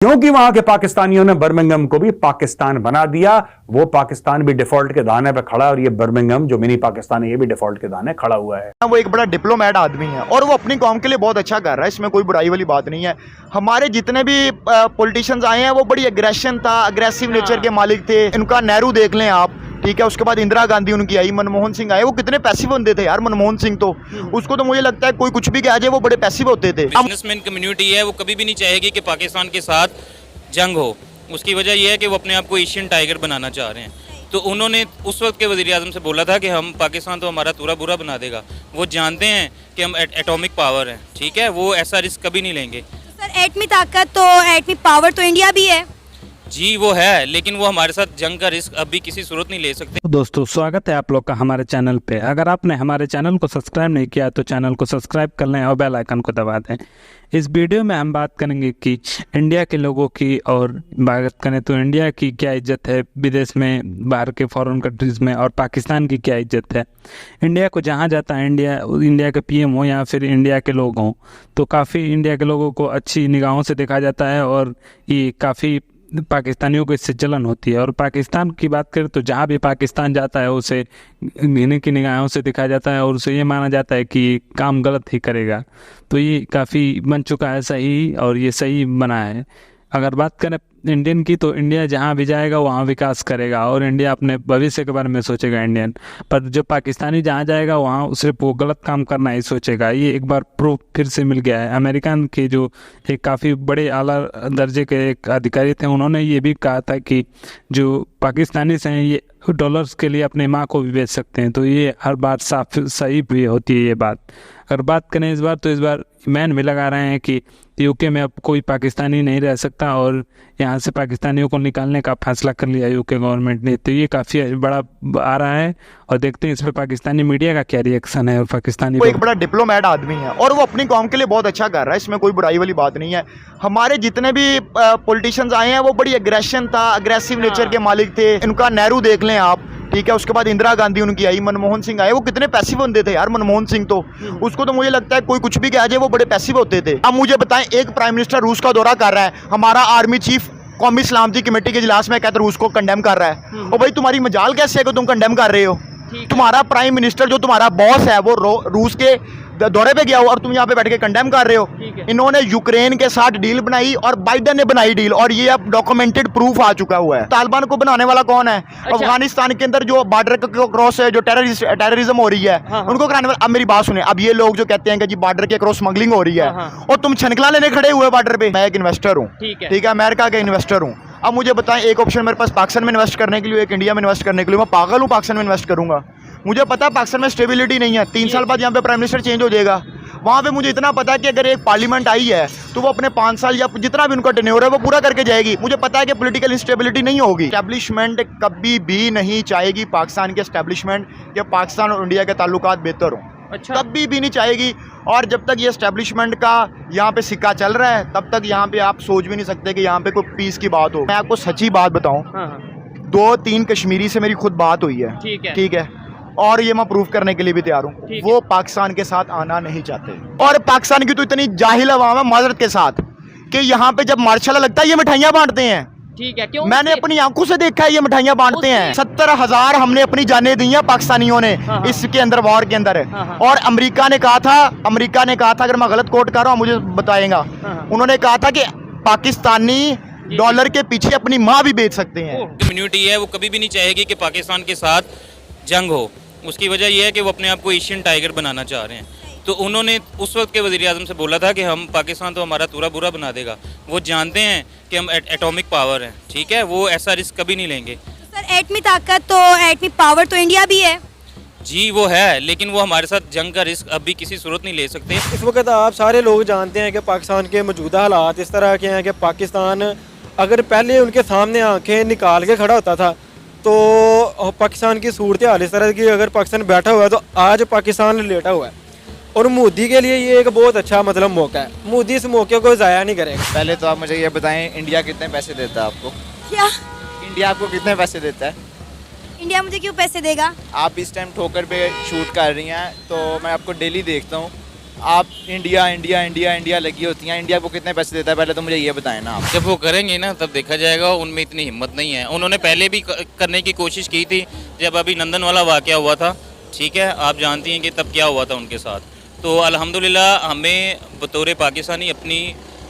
क्योंकि वहां के पाकिस्तानियों ने बर्मिंघम को भी पाकिस्तान बना दिया। वो पाकिस्तान भी डिफॉल्ट के दाने पे खड़ा है और ये बर्मिंघम जो मिनी पाकिस्तान है ये भी डिफॉल्ट के दाने खड़ा हुआ है। वो एक बड़ा डिप्लोमेट आदमी है और वो अपनी कौम के लिए बहुत अच्छा कर रहा है, इसमें कोई बुराई वाली बात नहीं है। हमारे जितने भी पॉलिटिशियंस आए हैं वो बड़ी एग्रेशन था, अग्रेसिव नेचर के मालिक थे। इनका नेहरू देख लें आप, ठीक है। उसके बाद इंदिरा गांधी उनकी आई, मनमोहन सिंह आए। वो कितने पैसिव बंदे थे यार मनमोहन सिंह तो। उसको तो मुझे लगता है कोई कुछ भी कह जाए वो बड़े पैसिव होते थे। बिजनेसमैन कम्युनिटी है वो कभी भी नहीं चाहेगी कि पाकिस्तान के साथ जंग हो। उसकी वजह यह है कि वो अपने आप को एशियन टाइगर बनाना चाह रहे हैं। तो उन्होंने उस वक्त के वज़ीर आज़म से बोला था कि हम पाकिस्तान तो हमारा पूरा बुरा बना देगा। वो जानते हैं कि हम एटॉमिक पावर हैं, ठीक है। वो ऐसा रिस्क कभी नहीं लेंगे। सर एटमी ताकत तो एटमी पावर तो इंडिया भी है जी, वो है, लेकिन वो हमारे साथ जंग का रिस्क अभी किसी सूरत नहीं ले सकते। दोस्तों स्वागत है आप लोग का हमारे चैनल पे। अगर आपने हमारे चैनल को सब्सक्राइब नहीं किया तो चैनल को सब्सक्राइब कर लें और बेल आइकन को दबा दें। इस वीडियो में हम बात करेंगे कि इंडिया के लोगों की, और बात करें तो इंडिया की क्या इज्जत है विदेश में, बाहर के फॉरेन कंट्रीज़ में, और पाकिस्तान की क्या इज्जत है। इंडिया को जहाँ जाता है, इंडिया के पीएम हो या फिर इंडिया के लोग हों, तो काफ़ी इंडिया के लोगों को अच्छी निगाहों से देखा जाता है और ये काफ़ी पाकिस्तानियों को इससे जलन होती है। और पाकिस्तान की बात करें तो जहाँ भी पाकिस्तान जाता है उसे घृणा की निगाहों से देखा जाता है और उसे ये माना जाता है कि काम गलत ही करेगा। तो ये काफ़ी बन चुका है सही, और ये सही बना है। अगर बात करें इंडियन की तो इंडिया जहाँ भी जाएगा वहाँ विकास करेगा और इंडिया अपने भविष्य के बारे में सोचेगा इंडियन। पर जो पाकिस्तानी जहाँ जाएगा वहाँ सिर्फ वो गलत काम करना ही सोचेगा। ये एक बार प्रूफ फिर से मिल गया है। अमेरिकन के जो एक काफ़ी बड़े आला दर्जे के एक अधिकारी थे, उन्होंने ये भी कहा था कि जो पाकिस्तानी से हैं ये डॉलर्स के लिए अपने माँ को भी बेच सकते हैं। तो ये हर बार साफ सही भी होती है ये बात। अगर बात करें इस बार तो इस बार बैन भी लगा रहे हैं कि यूके में अब कोई पाकिस्तानी नहीं रह सकता और यहाँ से पाकिस्तानियों को निकालने का फैसला कर लिया यूके गवर्नमेंट ने। तो ये काफ़ी बड़ा आ रहा है और देखते हैं इस पर पाकिस्तानी मीडिया का क्या रिएक्शन है। और पाकिस्तानी वो एक बड़ा डिप्लोमेट आदमी है और वो अपनी कौम के लिए बहुत अच्छा कर रहा है, इसमें कोई बुराई वाली बात नहीं है। हमारे जितने भी पॉलिटिशियंस आए हैं वो बड़ी एग्रेशन था, अग्रेसिव नेचर के मालिक थे। इनका नेहरू देख लें आप, ठीक है। उसके बाद इंदिरा गांधी उनकी आई, मनमोहन सिंह आए। वो कितने पैसिव बंदे थे यार मनमोहन सिंह तो। उसको तो मुझे लगता है कोई कुछ भी कह जाए वो बड़े पैसिव होते थे। अब मुझे बताएं, एक प्राइम मिनिस्टर रूस का दौरा कर रहा है, हमारा आर्मी चीफ कौमी सलामती कमेटी के इजलास में कहते रूस को कंडेम कर रहा है। और भाई तुम्हारी मजाल कैसे है कि तुम कंडेम कर रहे हो? तुम्हारा प्राइम मिनिस्टर जो तुम्हारा बॉस है वो रूस के दौरे पे गया हो और तुम यहाँ पे बैठ के कंडेम कर रहे हो। इन्होंने यूक्रेन के साथ डील बनाई और बाइडेन ने बनाई डील, और ये अब डॉक्यूमेंटेड प्रूफ आ चुका हुआ है। तालिबान को बनाने वाला कौन है? अफगानिस्तान के अंदर जो बॉर्डर को क्रॉस है, जो टेररिज्म हो रही है, उनको कराने वाला। अब मेरी बात सुने, अब ये लोग जो कहते हैं कि जी बॉर्डर के क्रॉस स्मगलिंग हो रही है और तुम छनकला लेने खड़े हुए बॉर्डर पे। मैं एक इन्वेस्टर हूँ, ठीक है, अमेरिका का इन्वेस्टर हूँ। अब मुझे बताएं, एक ऑप्शन मेरे पास पाकिस्तान में इन्वेस्ट करने के लिए, एक इंडिया में इन्वेस्ट करने के लिए। मैं पागल हूँ पाकिस्तान में इन्वेस्ट करूंगा? मुझे पता है पाकिस्तान में स्टेबिलिटी नहीं है। 3 साल बाद यहाँ पे प्राइम मिनिस्टर चेंज हो जाएगा। वहाँ पे मुझे इतना पता है कि अगर एक पार्लियामेंट आई है तो वो अपने 5 साल या जितना भी उनका टेन्योर है वो पूरा करके जाएगी। मुझे पता है कि पॉलिटिकल इंस्टेबिलिटी नहीं होगी। एस्टैब्लिशमेंट कभी भी नहीं चाहेगी पाकिस्तान के एस्टैब्लिशमेंट कि पाकिस्तान और इंडिया के ताल्लुकात बेहतर हों। अच्छा। कभी भी नहीं चाहेगी। और जब तक ये एस्टैब्लिशमेंट का यहाँ पे सिक्का चल रहा है तब तक यहाँ पे आप सोच भी नहीं सकते कि यहाँ पे कोई पीस की बात हो। मैं आपको सच्ची बात बताऊँ, 2-3 कश्मीरी से मेरी खुद बात हुई है, ठीक है, और ये मैं प्रूफ करने के लिए भी तैयार हूँ। वो पाकिस्तान के साथ आना नहीं चाहते। और पाकिस्तान की तो इतनी जाहिल अवाम है माजरत के साथ कि यहाँ पे जब मार्शाला लगता है ये मिठाइयाँ बांटते हैं। ठीक है, क्यों? मैंने अपनी आंखों से देखा है ये मिठाइयाँ बांटते हैं। 70,000 हमने अपनी जानें दी हैं पाकिस्तानियों ने इसके अंदर, वॉर के अंदर। और अमेरिका ने कहा था, अगर मैं गलत कोट कर रहा हूँ मुझे बताएगा, उन्होंने कहा था कि पाकिस्तानी डॉलर के पीछे अपनी माँ भी बेच सकते हैं। कम्युनिटी है वो कभी भी नहीं चाहेगी कि पाकिस्तान के साथ जंग हो। उसकी वजह यह है कि वो अपने आप को एशियन टाइगर बनाना चाह रहे हैं। तो उन्होंने उस वक्त के वज़ीर आज़म से बोला था कि हम पाकिस्तान तो हमारा पूरा बुरा बना देगा। वो जानते हैं कि हम एटॉमिक पावर हैं, ठीक है। वो ऐसा रिस्क कभी नहीं लेंगे। सर एटमी ताकत तो एटमी पावर तो इंडिया भी है जी, वो है, लेकिन वो हमारे साथ जंग का रिस्क अभी किसी सूरत नहीं ले सकते। इस वक्त आप सारे लोग जानते हैं कि पाकिस्तान के मौजूदा हालात इस तरह के हैं कि पाकिस्तान अगर पहले उनके सामने आंखें निकाल के खड़ा होता था तो पाकिस्तान की सूरत हाल इस तरह की, अगर पाकिस्तान बैठा हुआ है तो आज पाकिस्तान लेटा हुआ है। और मोदी के लिए ये एक बहुत अच्छा मतलब मौका है। मोदी इस मौके को ज़ाया नहीं करेगा। पहले तो आप मुझे ये बताएं, इंडिया कितने पैसे देता है आपको? क्या? इंडिया आपको कितने पैसे देता है? इंडिया मुझे क्यों पैसे देगा? आप इस टाइम ठोकर पे शूट कर रही हैं तो मैं आपको डेली देखता हूँ, आप इंडिया इंडिया इंडिया इंडिया लगी होती हैं। इंडिया को कितने पैसे देता है पहले तो मुझे ये बताएं ना आप। जब वो करेंगे ना तब देखा जाएगा, उनमें इतनी हिम्मत नहीं है। उन्होंने पहले भी करने की कोशिश की थी, जब अभी नंदन वाला वाक़या हुआ था, ठीक है, आप जानती हैं कि तब क्या हुआ था उनके साथ। तो अल्हम्दुलिल्लाह हमें बतौर पाकिस्तानी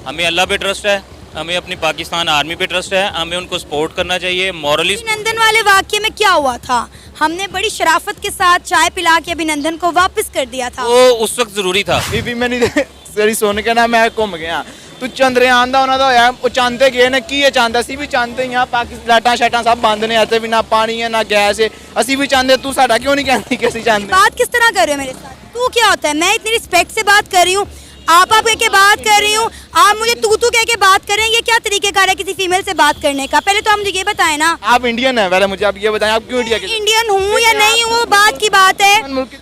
हमें अल्लाह पे ट्रस्ट है, हमें अपनी पाकिस्तान आर्मी पे ट्रस्ट है, हमें उनको सपोर्ट करना चाहिए मॉरली। अभिनंदन वाले वाक्य में क्या हुआ था? हमने बड़ी शराफत के साथ चाय पिला के अभिनंदन को वापस कर दिया था। वो उस वक्त ज़रूरी था। भी मैंने सरी सुन के ना मैं घूम गया। तू चंद्रयान ਦਾ ਉਹਨਾਂ ਦਾ ਹੋਇਆ, ਉਹ ਚਾਹੁੰਦੇ ਗਏ ਨੇ ਕੀ ਇਹ ਚਾਹੁੰਦਾ ਸੀ ਵੀ ਚਾਹੁੰਦੇ ਹੀ ਆ ਪਾਕਿਸਤਾਨ ਲਾਟਾਂ ਸ਼ਾਟਾਂ ਸਭ ਬੰਦ ਨੇ ਇੱਥੇ ਵੀ ਨਾ ਪਾਣੀ ਹੈ ਨਾ ਗੈਸ ਹੈ ਅਸੀਂ ਵੀ ਚਾਹੁੰਦੇ ਤੂੰ ਸਾਡਾ ਕਿਉਂ ਨਹੀਂ ਕਹਿੰਦੀ ਕਿ ਅਸੀਂ ਚਾਹੁੰਦੇ। बात किस तरह कर रहे हो मेरे साथ? तू क्या होता है? मैं इतनी रिस्पेक्ट से बात कर रही हूँ, आप कह के बात कर रही हूँ, आप मुझे तू कह के बात कर रहे हैं। ये क्या तरीकेकार है किसी फीमेल से बात करने का? पहले तो आप मुझे ये बताएं ना। आप इंडियन है, पहले मुझे आप ये बताएं आप क्यों इंडिया के। इंडियन हूँ या नहीं हूँ वो बात की बात है,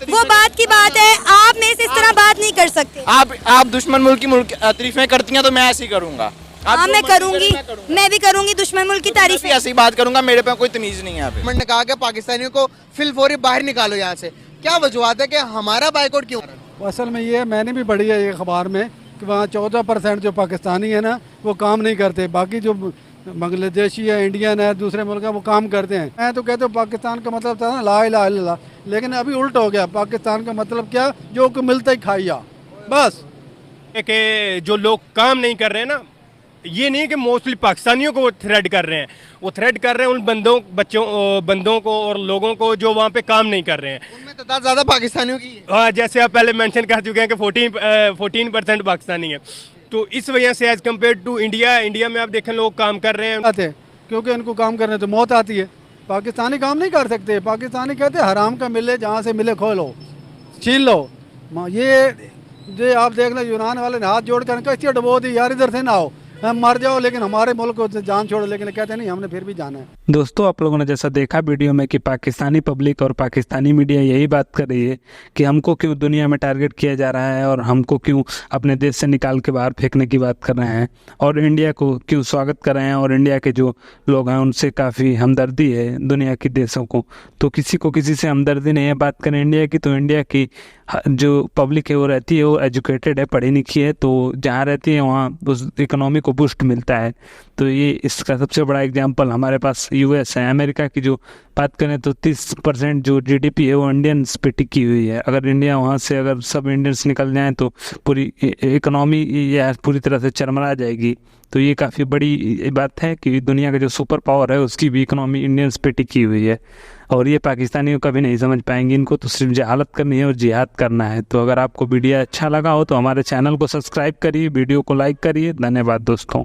वो बात की बात है। आप मेरे से इस तरह बात नहीं कर सकते। आप दुश्मन मुल्क की तारीफें करती हैं तो मैं ऐसे ही करूँगा। हाँ मैं करूंगी, मैं भी करूंगी दुश्मन मुल्क की तारीफ। ऐसी बात करूंगा, मेरे पे कोई तमीज नहीं है। यहाँ पे गवर्नमेंट ने कहा कि पाकिस्तानियों को फिलफौरी बाहर निकालो यहाँ से, क्या वजूहत है कि हमारा बाइकआउट क्यों? असल में ये मैंने भी पढ़ी है ये अखबार में कि वहाँ 14% जो पाकिस्तानी है ना वो काम नहीं करते, बाकी जो बांग्लादेशी है, इंडियन है, दूसरे मुल्क है वो काम करते हैं। मैं तो कहते हूँ पाकिस्तान का मतलब था ना ला इलाहा इल्लल्लाह, लेकिन अभी उल्ट हो गया। पाकिस्तान का मतलब क्या, जो को मिलता ही खाइया बस। कि जो लोग काम नहीं कर रहे हैं ना, ये नहीं कि मोस्टली पाकिस्तानियों को वो थ्रेड कर रहे हैं, वो थ्रेड कर रहे हैं उन बंदों को और लोगों को जो वहाँ पे काम नहीं कर रहे हैं। उनमें तो ज़्यादा पाकिस्तानियों की है। हाँ, जैसे आप पहले मेंशन कर चुके हैं कि 14% पाकिस्तानी है, तो इस वजह से एज़ कम्पेयर टू इंडिया में आप देखें लोग काम कर रहे हैं। आते क्योंकि इनको काम करने तो मौत आती है। पाकिस्तानी काम नहीं कर सकते। पाकिस्तानी कहते हराम का मिले, जहाँ से मिले खो लो, छीन लो। ये आप देख लो यूनान वाले ने हाथ जोड़ कर कैसे डबो दी, यार इधर से ना आओ, हम मर जाओ लेकिन हमारे मुल्क को जान छोड़ो, लेकिन कहते नहीं हमने फिर भी जाना है। दोस्तों, आप लोगों ने जैसा देखा वीडियो में कि पाकिस्तानी पब्लिक और पाकिस्तानी मीडिया यही बात कर रही है कि हमको क्यों दुनिया में टारगेट किया जा रहा है और हमको क्यों अपने देश से निकाल के बाहर फेंकने की बात कर रहे हैं, और इंडिया को क्यों स्वागत कर रहे हैं, और इंडिया के जो लोग हैं उनसे काफ़ी हमदर्दी है दुनिया के देशों को। तो किसी को किसी से हमदर्दी नहीं है। बात करें इंडिया की, तो इंडिया की जो पब्लिक है वो रहती है, वो एजुकेटेड है, पढ़ी लिखी है, तो जहाँ रहती है वहाँ उस इकोनॉमी को बूस्ट मिलता है। तो ये इसका सबसे बड़ा एग्जांपल हमारे पास यूएस है। अमेरिका की जो बात करें तो 30% जो जीडीपी है वो इंडियंस पे टिकी हुई है। अगर इंडिया वहाँ से अगर सब इंडियंस निकल जाएं तो पूरी इकोनॉमी या पूरी तरह से चरमरा जाएगी। तो ये काफ़ी बड़ी बात है कि दुनिया का जो सुपर पावर है उसकी भी इकोनॉमी इंडियंस पे टिकी हुई है, और ये पाकिस्तानियों कभी नहीं समझ पाएंगे। इनको तो सिर्फ जहालत करनी है और जिहाद करना है। तो अगर आपको वीडियो अच्छा लगा हो तो हमारे चैनल को सब्सक्राइब करिए, वीडियो को लाइक करिए। धन्यवाद दोस्तों।